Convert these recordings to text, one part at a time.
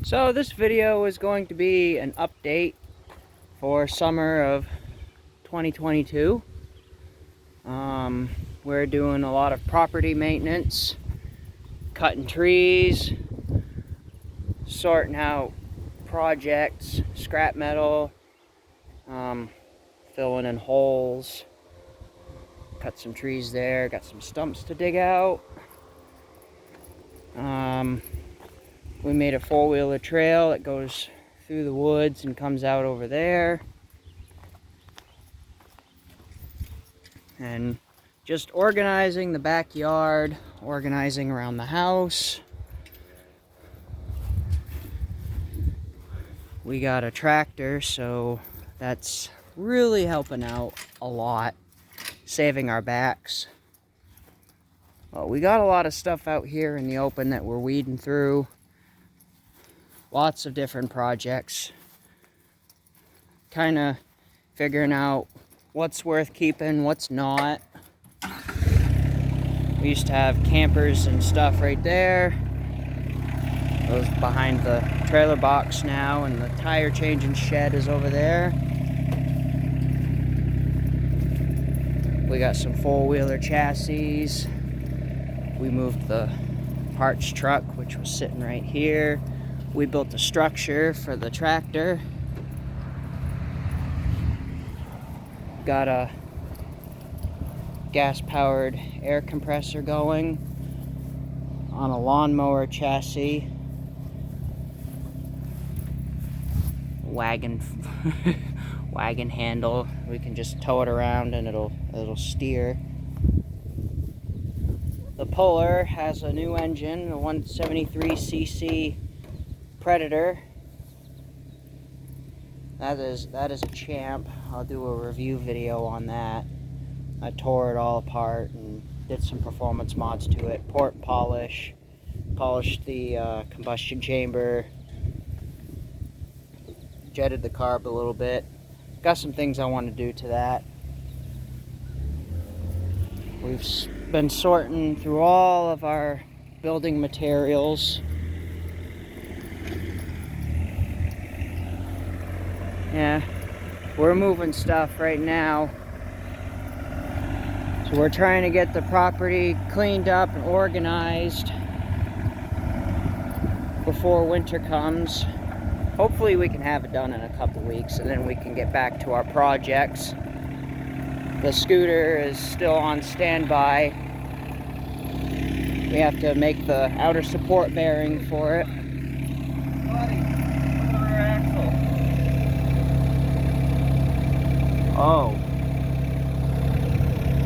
So this video is going to be an update for summer of 2022. We're doing a lot of property maintenance, cutting trees, sorting out projects, scrap metal, filling in holes. Cut some trees there, got some stumps to dig out. We made a four-wheeler trail that goes through the woods and comes out over there. And just organizing the backyard, organizing around the house. We got a tractor, so that's really helping out a lot, saving our backs. Well, we got a lot of stuff out here in the open that we're weeding through. Lots of different projects. Kind of figuring out what's worth keeping, what's not. We used to have campers and stuff right there. Those behind the trailer box now, and the tire changing shed is over there. We got some four-wheeler chassis. We moved the parts truck, which was sitting right here. We built a structure for the tractor. Got a gas-powered air compressor going on a lawnmower chassis. Wagon handle. We can just tow it around and it'll steer. The puller has a new engine, a 173cc Predator. That is a champ. I'll do a review video on that. I tore it all apart and did some performance mods to it. Port polish, polished the combustion chamber, jetted the carb a little bit. Got some things I want to do to that. We've been sorting through all of our building materials. Yeah, we're moving stuff right now. So we're trying to get the property cleaned up and organized before winter comes. Hopefully we can have it done in a couple weeks, and then we can get back to our projects. The scooter is still on standby. We have to make the outer support bearing for it. Buddy, look at our axle. Oh.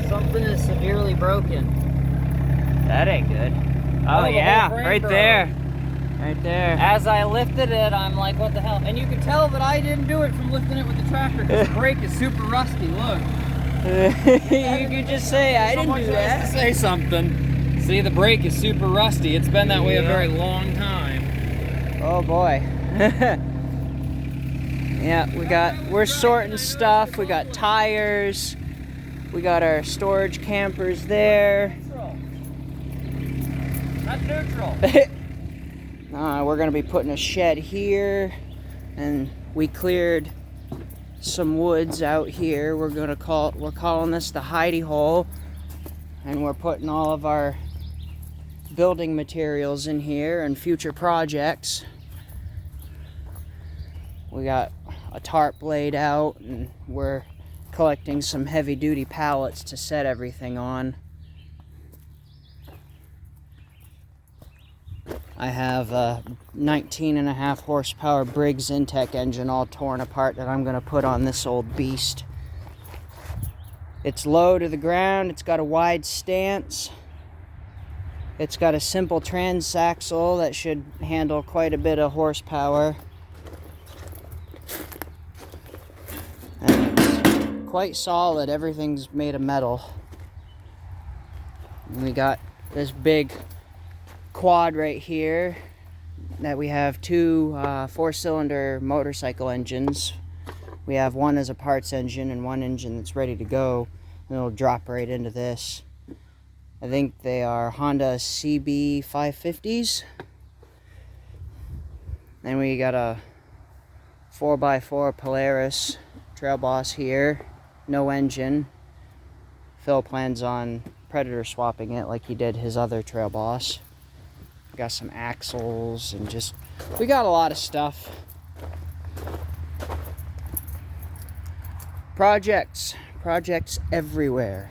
Something is severely broken. That ain't good. Oh yeah, right there. Right there. As I lifted it, I'm like, what the hell? And you can tell that I didn't do it from lifting it with the tractor because the brake is super rusty. Look. You could just say, I didn't do that. To say something. See, the brake is super rusty. It's been that way a very long time. Oh boy. Yeah, we're sorting stuff. We got tires. We got our storage campers there. That's neutral. We're gonna be putting a shed here, and we cleared some woods out here. We're calling this the hidey hole, and we're putting all of our building materials in here and future projects. We got a tarp laid out, and we're collecting some heavy-duty pallets to set everything on. I have a 19.5 horsepower Briggs Intech engine all torn apart that I'm going to put on this old beast. It's low to the ground, it's got a wide stance, it's got a simple transaxle that should handle quite a bit of horsepower. And it's quite solid, everything's made of metal. And we got this big quad right here that we have two four-cylinder motorcycle engines. We have one as a parts engine and one engine that's ready to go, and it'll drop right into this. I think they are Honda CB 550s. Then we got a 4x4 Polaris Trail Boss here, no engine. Phil plans on Predator swapping it like he did his other Trail Boss. Got some axles and just, we got a lot of stuff. Projects everywhere.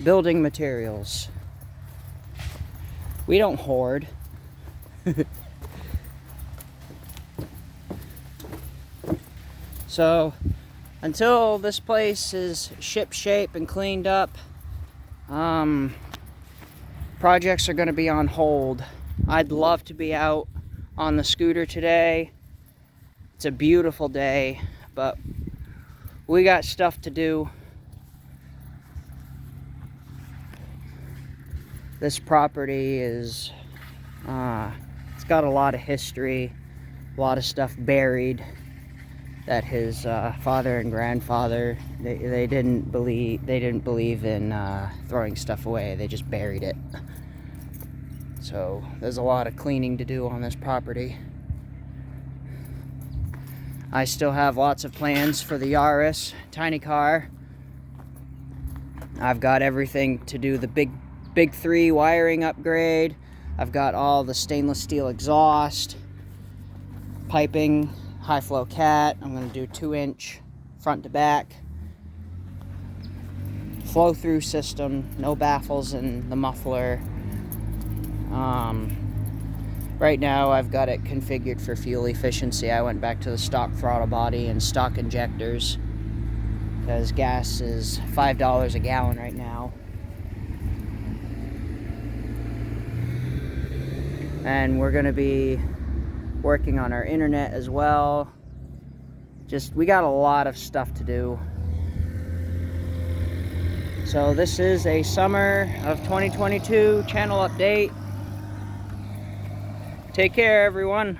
Building materials. We don't hoard. So, until this place is ship shape and cleaned up, projects are going to be on hold. I'd love to be out on the scooter today. It's a beautiful day, but we got stuff to do. This property is, it's got a lot of history, a lot of stuff buried that his father and grandfather, they didn't believe in throwing stuff away. They just buried it. So there's a lot of cleaning to do on this property. I still have lots of plans for the Yaris tiny car. I've got everything to do the big 3 wiring upgrade. I've got all the stainless steel exhaust, piping, high flow cat. I'm going to do 2-inch front to back. Flow through system, no baffles in the muffler. Right now I've got it configured for fuel efficiency. I went back to the stock throttle body and stock injectors because gas is $5 a gallon right now. And we're going to be working on our internet as well. We got a lot of stuff to do. So this is a summer of 2022 channel update. Take care, everyone.